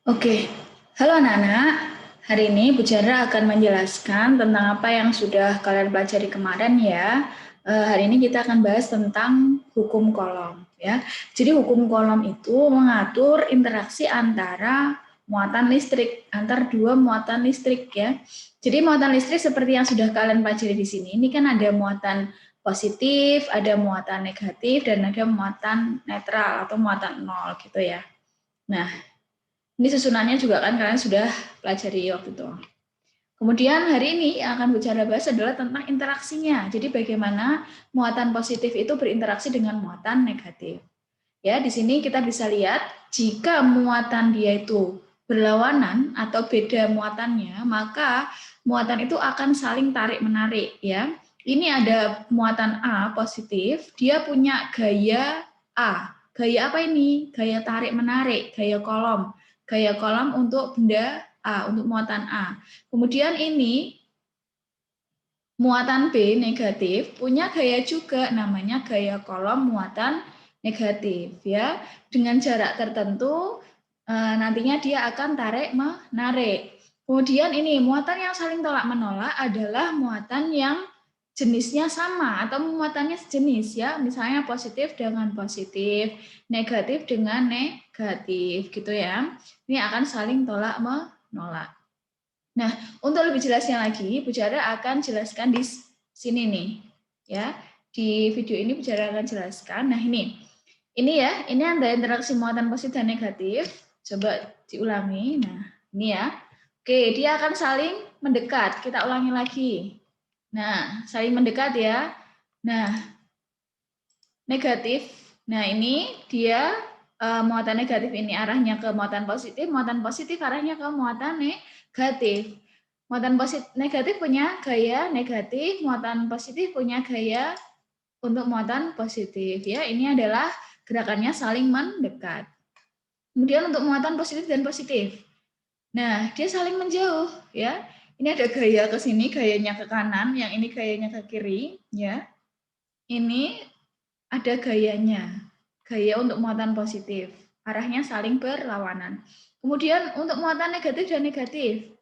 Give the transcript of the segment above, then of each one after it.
Oke, halo anak-anak. Hari ini Bu Jara akan menjelaskan tentang apa yang sudah kalian pelajari kemarin ya. Hari ini kita akan bahas tentang hukum kolom ya. Jadi hukum kolom itu mengatur interaksi antara muatan listrik, antar dua muatan listrik ya. Jadi muatan listrik seperti yang sudah kalian pelajari di sini, ini kan ada muatan positif, ada muatan negatif, dan ada muatan netral atau muatan nol gitu ya. Nah, ini susunannya juga kan kalian sudah pelajari waktu itu. Kemudian hari ini yang akan bicara bahas adalah tentang interaksinya. Jadi bagaimana muatan positif itu berinteraksi dengan muatan negatif. Ya, di sini kita bisa lihat jika muatan dia itu berlawanan atau beda muatannya, maka muatan itu akan saling tarik-menarik ya. Ini ada muatan A positif, dia punya gaya A. Gaya apa ini? Gaya tarik-menarik, gaya kolom. Gaya kolom untuk benda A, untuk muatan A. Kemudian ini muatan B negatif punya gaya juga namanya gaya kolom muatan negatif ya. Dengan jarak tertentu nantinya dia akan tarik menarik. Kemudian ini muatan yang saling tolak menolak adalah muatan yang jenisnya sama atau muatannya sejenis ya. Misalnya positif dengan positif, negatif dengan negatif gitu ya. Ini akan saling tolak menolak. Nah, untuk lebih jelasnya lagi, Bu Jara akan jelaskan di sini nih, ya. Di video ini Bu Jara akan jelaskan. Nah, ini ya, ini ada interaksi muatan positif dan negatif. Coba diulangi. Nah, ini ya. Oke, dia akan saling mendekat. Kita ulangi lagi. Nah, saling mendekat ya. Nah, negatif. Nah, ini dia muatan negatif ini arahnya ke muatan positif arahnya ke muatan negatif. Muatan positif negatif punya gaya negatif, muatan positif punya gaya untuk muatan positif ya. Ini adalah gerakannya saling mendekat. Kemudian untuk muatan positif dan positif. Nah, dia saling menjauh ya. Ini ada gaya ke sini, gayanya ke kanan, yang ini gayanya ke kiri ya. Ini ada gayanya, gaya untuk muatan positif, arahnya saling berlawanan. Kemudian untuk muatan negatif dan negatif,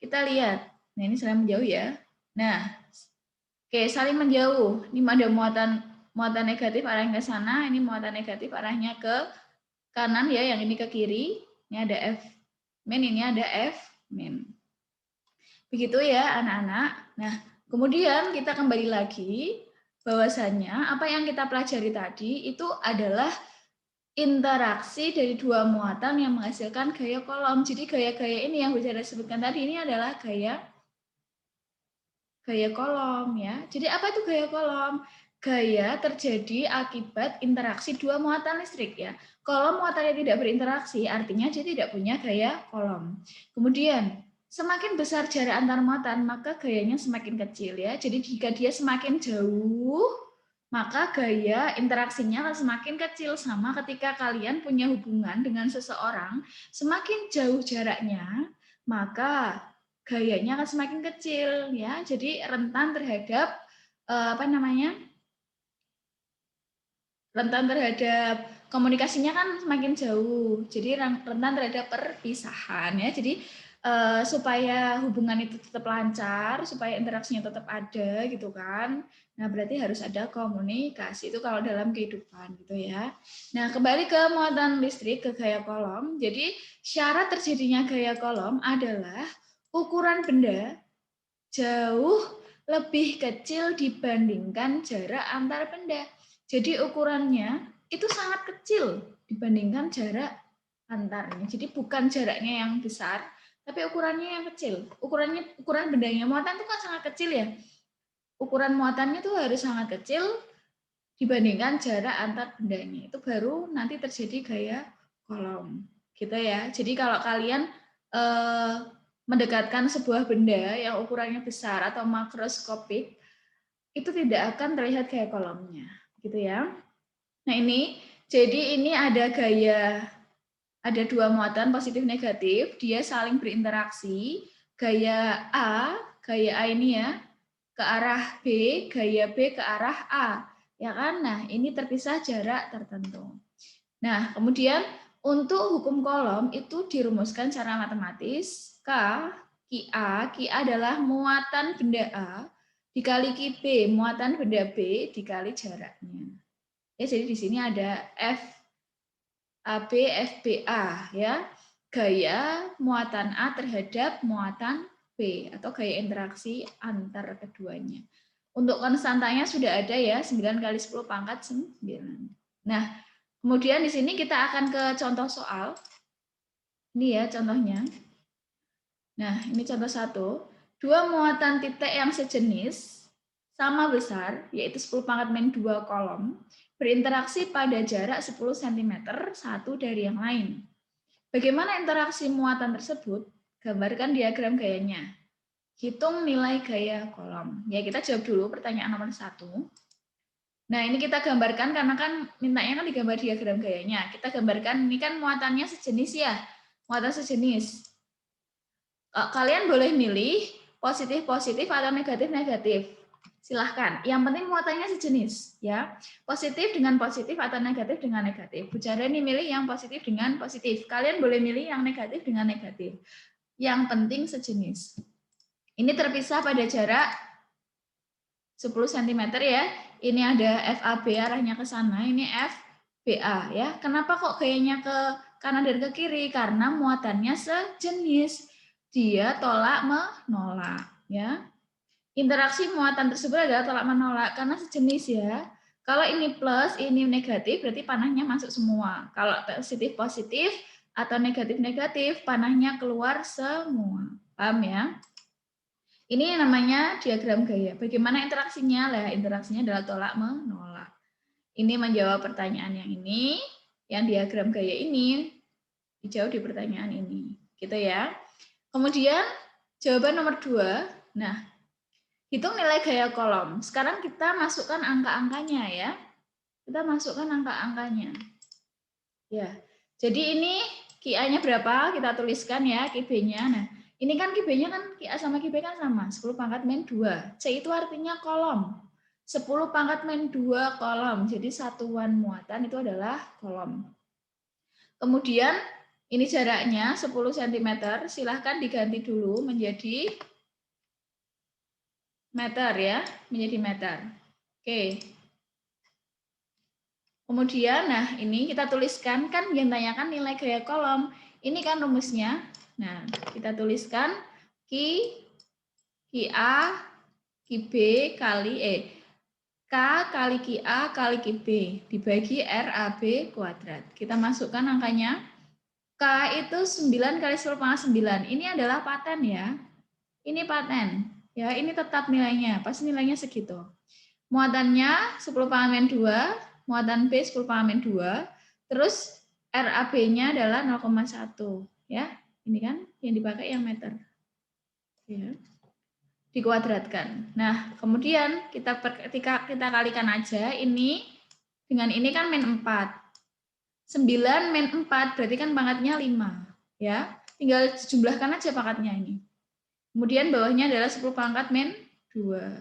kita lihat, nah ini saling menjauh ya. Nah, oke saling menjauh, ini ada muatan negatif arahnya ke sana, ini muatan negatif arahnya ke kanan ya, yang ini ke kiri, ini ada F min, ini ada F min. Begitu ya anak-anak. Nah, kemudian kita kembali lagi bahwasannya apa yang kita pelajari tadi itu adalah interaksi dari dua muatan yang menghasilkan gaya kolom. Jadi gaya-gaya ini yang bisa disebutkan tadi ini adalah gaya kolom ya. Jadi apa itu gaya kolom? Gaya terjadi akibat interaksi dua muatan listrik ya. Kalau muatannya tidak berinteraksi, artinya dia tidak punya gaya kolom. Kemudian semakin besar jarak antar muatan, maka gayanya semakin kecil ya. Jadi jika dia semakin jauh, maka gaya interaksinya akan semakin kecil. Sama ketika kalian punya hubungan dengan seseorang, semakin jauh jaraknya, maka gayanya akan semakin kecil ya. Jadi rentan terhadap apa namanya? Rentan terhadap komunikasinya kan semakin jauh. Jadi rentan terhadap perpisahan ya. Jadi supaya hubungan itu tetap lancar, supaya interaksinya tetap ada gitu kan. Nah, berarti harus ada komunikasi itu kalau dalam kehidupan gitu ya. Nah, kembali ke muatan listrik ke gaya kolom. Jadi syarat terjadinya gaya kolom adalah ukuran benda jauh lebih kecil dibandingkan jarak antar benda. Jadi ukurannya itu sangat kecil dibandingkan jarak antarnya. Jadi bukan jaraknya yang besar, tapi ukurannya yang kecil. Ukuran bendanya muatan itu kan sangat kecil ya. Ukuran muatannya itu harus sangat kecil dibandingkan jarak antar bendanya. Itu baru nanti terjadi gaya kolom. Gitu ya. Jadi kalau kalian mendekatkan sebuah benda yang ukurannya besar atau makroskopik, itu tidak akan terlihat gaya kolomnya. Gitu ya. Nah jadi ini ada ada dua muatan positif negatif, dia saling berinteraksi. Gaya A ini ya, ke arah B, gaya B ke arah A. Ya kan? Nah, ini terpisah jarak tertentu. Nah, kemudian Untuk hukum kolom itu dirumuskan secara matematis. Ki A adalah muatan benda A dikali Ki B, muatan benda B dikali jaraknya. Ya, jadi di sini ada F AB FBA ya. Gaya muatan A terhadap muatan B atau gaya interaksi antar keduanya. Untuk konstantanya sudah ada ya, 9 kali 10 pangkat 9. Nah, kemudian di sini kita akan ke contoh soal. Ini ya contohnya. Nah, ini contoh 1. Dua muatan titik yang sejenis sama besar, yaitu 10 pangkat min 2 kolom, berinteraksi pada jarak 10 cm satu dari yang lain. Bagaimana interaksi muatan tersebut? Gambarkan diagram gayanya. Hitung nilai gaya kolom. Ya, kita jawab dulu pertanyaan nomor 1. Nah, ini kita gambarkan karena kan mintanya kan digambar diagram gayanya. Kita gambarkan, ini kan muatannya sejenis ya. Muatan sejenis. Kalian boleh milih positif-positif atau negatif-negatif. Silahkan. Yang penting muatannya sejenis, ya. Positif dengan positif atau negatif dengan negatif. Bu Chandra ini milih yang positif dengan positif. Kalian boleh milih yang negatif dengan negatif. Yang penting sejenis. Ini terpisah pada jarak 10 cm ya. Ini ada FAB arahnya ke sana, ini FBA ya. Kenapa kok gayanya ke kanan dan ke kiri? Karena muatannya sejenis. Dia tolak menolak ya. Interaksi muatan tersebut adalah tolak menolak karena sejenis ya. Kalau ini plus, ini negatif, berarti panahnya masuk semua. Kalau positif positif atau negatif negatif, panahnya keluar semua. Paham ya? Ini namanya diagram gaya. Bagaimana interaksinya? Lah, interaksinya adalah tolak menolak. Ini menjawab pertanyaan yang ini, yang diagram gaya ini dijawab di pertanyaan ini. Gitu ya. Kemudian jawaban nomor 2. Nah, hitung nilai gaya kolom. Sekarang kita masukkan angka-angkanya ya. Kita masukkan angka-angkanya. Ya. Jadi ini QA-nya berapa? Kita tuliskan ya QB-nya. Nah, ini kan QB-nya kan QA sama QB kan sama, 10 pangkat min 2. C itu artinya kolom. 10 pangkat min 2 kolom. Jadi satuan muatan itu adalah kolom. Kemudian ini jaraknya 10 cm. Silahkan diganti dulu menjadi meter ya, menjadi meter. Oke. Kemudian, nah ini kita tuliskan, kan yang tanyakan nilai gaya kolom. Ini kan rumusnya. Nah, kita tuliskan Ki A, Ki B kali K kali Ki A kali Ki B dibagi RAB kuadrat. Kita masukkan angkanya. K itu 9 kali 10 pangkat 9. Ini adalah paten ya. Ini paten. Ya, ini tetap nilainya. Pasti nilainya segitu. Muatannya 10 pangkat min 2, muatan B 10 pangkat min 2, terus RAB-nya adalah 0,1 ya. Ini kan yang dipakai yang meter. Ya. Dikuadratkan. Nah, kemudian ketika kita kalikan aja ini dengan ini kan min 4. 9 min 4 berarti kan pangkatnya 5 ya. Tinggal jumlahkan aja pangkatnya ini. Kemudian bawahnya adalah 10 pangkat min 2.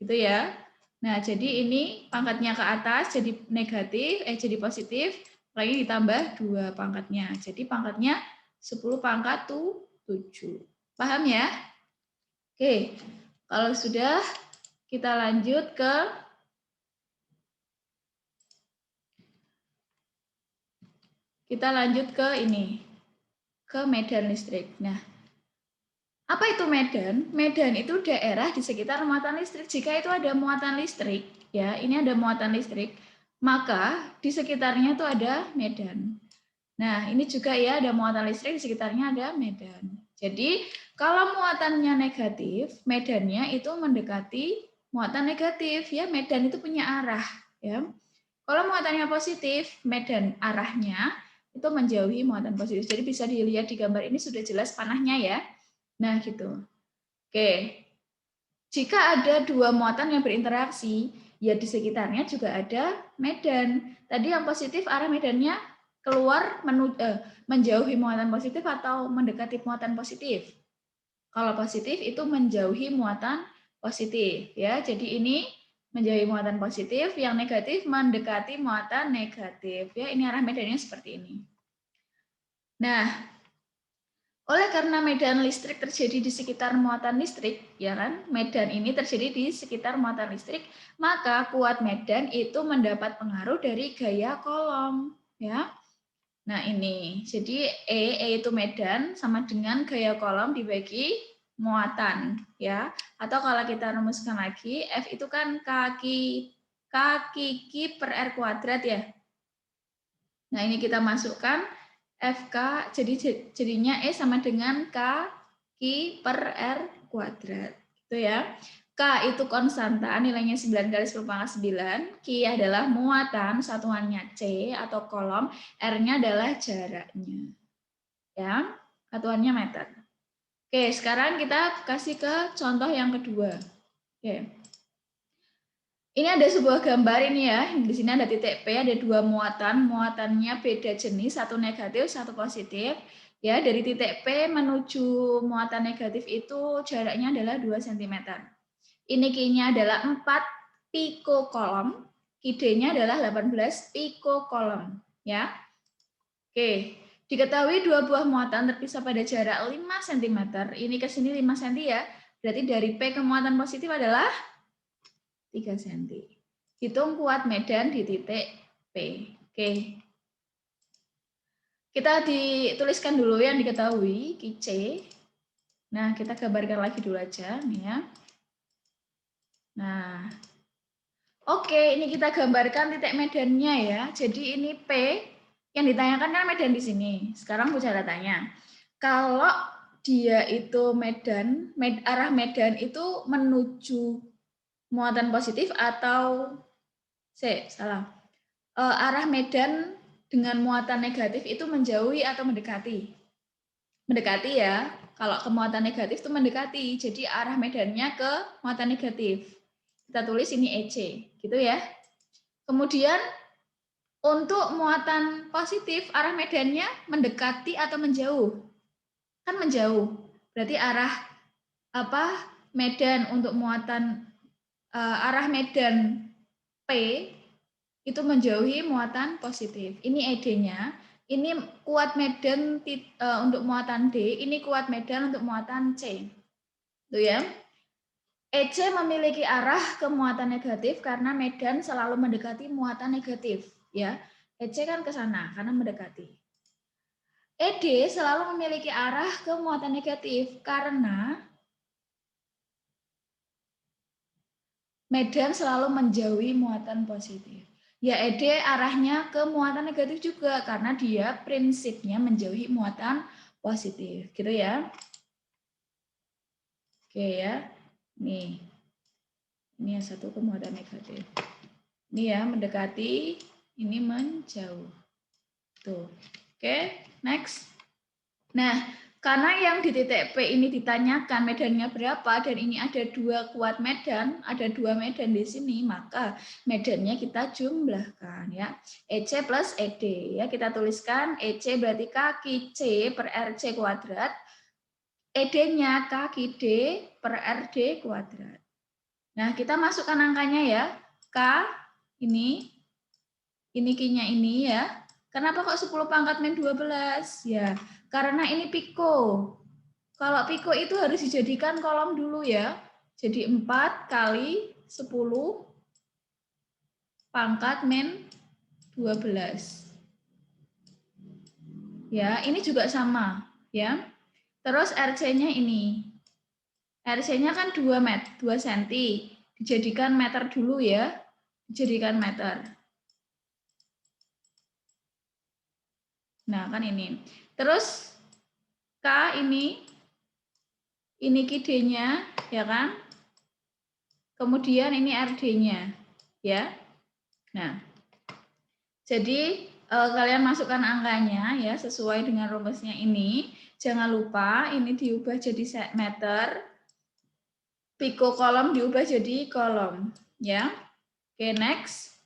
Gitu ya. Nah, jadi ini pangkatnya ke atas jadi negatif, jadi positif, lagi ditambah 2 pangkatnya. Jadi pangkatnya 10 pangkat 7. Paham ya? Oke, kalau sudah kita lanjut ke ini, ke medan listrik. Nah, apa itu medan? Medan itu daerah di sekitar muatan listrik. Jika itu ada muatan listrik, ya, ini ada muatan listrik, maka di sekitarnya itu ada medan. Nah, ini juga ya ada muatan listrik di sekitarnya ada medan. Jadi, kalau muatannya negatif, medannya itu mendekati muatan negatif, ya. Medan itu punya arah, ya. Kalau muatannya positif, medan arahnya itu menjauhi muatan positif. Jadi bisa dilihat di gambar ini sudah jelas panahnya ya. Nah, gitu. Oke. Jika ada dua muatan yang berinteraksi, ya di sekitarnya juga ada medan. Tadi yang positif arah medannya keluar menjauhi muatan positif atau mendekati muatan positif. Kalau positif itu menjauhi muatan positif ya. Jadi ini menjauhi muatan positif, yang negatif mendekati muatan negatif ya. Ini arah medannya seperti ini. Nah, oleh karena medan listrik terjadi di sekitar muatan listrik, ya kan? Medan ini terjadi di sekitar muatan listrik, maka kuat medan itu mendapat pengaruh dari gaya kolom, ya. Nah, ini. Jadi E itu medan sama dengan gaya kolom dibagi muatan, ya. Atau kalau kita rumuskan lagi, F itu kan kaki Q per R kuadrat ya. Nah, ini kita masukkan FK, jadinya E sama dengan Q per R kuadrat. Gitu ya. K itu konstanta, nilainya 9 kali 10⁻9. Q adalah muatan, satuannya C atau kolom, R-nya adalah jaraknya. Ya, satuannya meter. Oke, sekarang kita kasih ke contoh yang kedua. Oke. Ini ada sebuah gambar ini ya. Di sini ada titik P, ada dua muatan. Muatannya beda jenis, satu negatif, satu positif. Ya, dari titik P menuju muatan negatif itu jaraknya adalah 2 cm. Ini Q-nya adalah 4 pikokolom, Q-D-nya adalah 18 pikokolom, ya. Oke, diketahui dua buah muatan terpisah pada jarak 5 cm. Ini ke sini 5 cm ya. Berarti dari P ke muatan positif adalah 3 cm. Hitung kuat medan di titik P. Oke. Kita dituliskan dulu yang diketahui, Q-C. Nah, kita gambarkan lagi dulu aja nih ya. Nah, oke, ini kita gambarkan titik medannya ya. Jadi ini P, yang ditanyakan kan medan di sini. Sekarang cara tanya. Kalau dia itu medan, arah medan itu menuju muatan positif atau salah. Arah medan dengan muatan negatif itu menjauhi atau mendekati? Mendekati ya. Kalau ke muatan negatif itu mendekati. Jadi arah medannya ke muatan negatif. Kita tulis ini EC, gitu ya. Kemudian untuk muatan positif, arah medannya mendekati atau menjauh? Kan menjauh. Berarti arah medan untuk muatan arah medan P itu menjauhi muatan positif. Ini ED-nya. Ini kuat medan untuk muatan D, ini kuat medan untuk muatan C. Tuh ya. EC memiliki arah ke muatan negatif karena medan selalu mendekati muatan negatif, ya. EC kan ke sana karena mendekati. ED selalu memiliki arah ke muatan negatif karena medan selalu menjauhi muatan positif. Ya, ED arahnya ke muatan negatif juga karena dia prinsipnya menjauhi muatan positif, gitu ya. Oke ya. Nih. Ini yang satu ke muatan negatif. Ini ya, mendekati, ini menjauh. Tuh. Oke, next. Nah, karena yang di titik P ini ditanyakan medannya berapa dan ini ada dua kuat medan, ada dua medan di sini, maka medannya kita jumlahkan ya. EC plus ED ya, kita tuliskan EC berarti kaki C per RC kuadrat, ED-nya kaki D per RD kuadrat. Nah, kita masukkan angkanya ya. K ini Q-nya ini ya. Kenapa kok 10 pangkat min 12? Ya, karena ini piko. Kalau piko itu harus dijadikan kolom dulu ya. Jadi 4 kali 10 pangkat min 12. Ya, ini juga sama ya. Terus RC-nya ini. RC-nya kan 2 cm. Dijadikan meter dulu ya. Dijadikan meter. Nah, kan ini. Terus K ini Q-D-nya, ya kan? Kemudian ini RD-nya, ya. Nah, jadi kalian masukkan angkanya ya sesuai dengan rumusnya ini. Jangan lupa ini diubah jadi meter. Piko kolom diubah jadi kolom, ya. Oke, next.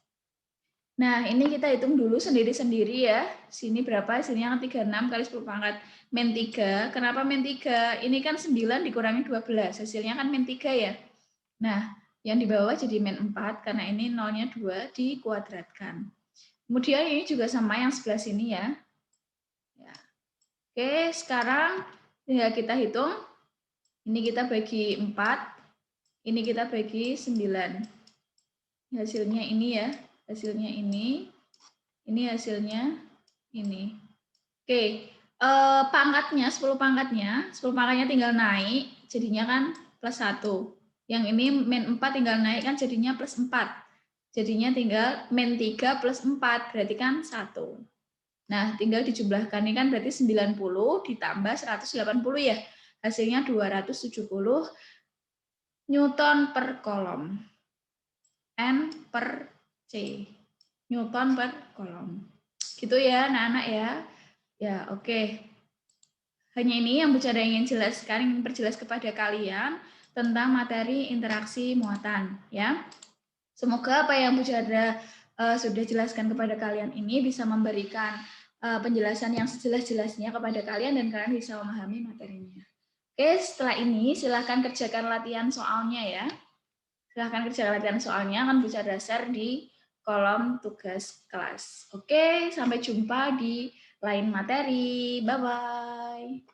Nah, ini kita hitung dulu sendiri-sendiri ya. Sini berapa? Sini yang 36 kali 10 pangkat min 3. Kenapa min 3? Ini kan 9 dikurangi 12. Hasilnya kan min 3 ya. Nah, yang di bawah jadi min 4 karena ini nolnya 2 dikuadratkan. Kemudian ini juga sama yang sebelah sini ya. Ya. Oke, sekarang tinggal kita hitung. Ini kita bagi 4, ini kita bagi 9. Hasilnya ini ya, hasilnya ini hasilnya ini. Oke, pangkatnya 10 pangkatnya, 10 pangkatnya tinggal naik, jadinya kan plus 1. Yang ini min 4 tinggal naik kan jadinya plus 4. Jadinya tinggal min 3 plus 4, berarti kan 1. Nah, tinggal dijumlahkan, ini kan berarti 90 ditambah 180 ya. Hasilnya 270 Newton per kolom. N per C. Newton per kolom. Gitu ya, anak-anak ya. Ya, oke. Hanya ini yang Bu Chandra ingin jelaskan, ingin perjelas kepada kalian tentang materi interaksi muatan. Ya, semoga apa yang Bu Chandra sudah jelaskan kepada kalian ini bisa memberikan penjelasan yang sejelas-jelasnya kepada kalian dan kalian bisa memahami materinya. Oke, setelah ini silahkan kerjakan latihan soalnya ya. Silahkan kerjakan latihan soalnya, akan bisa dasar di kolom tugas kelas. Oke, sampai jumpa di lain materi. Bye-bye.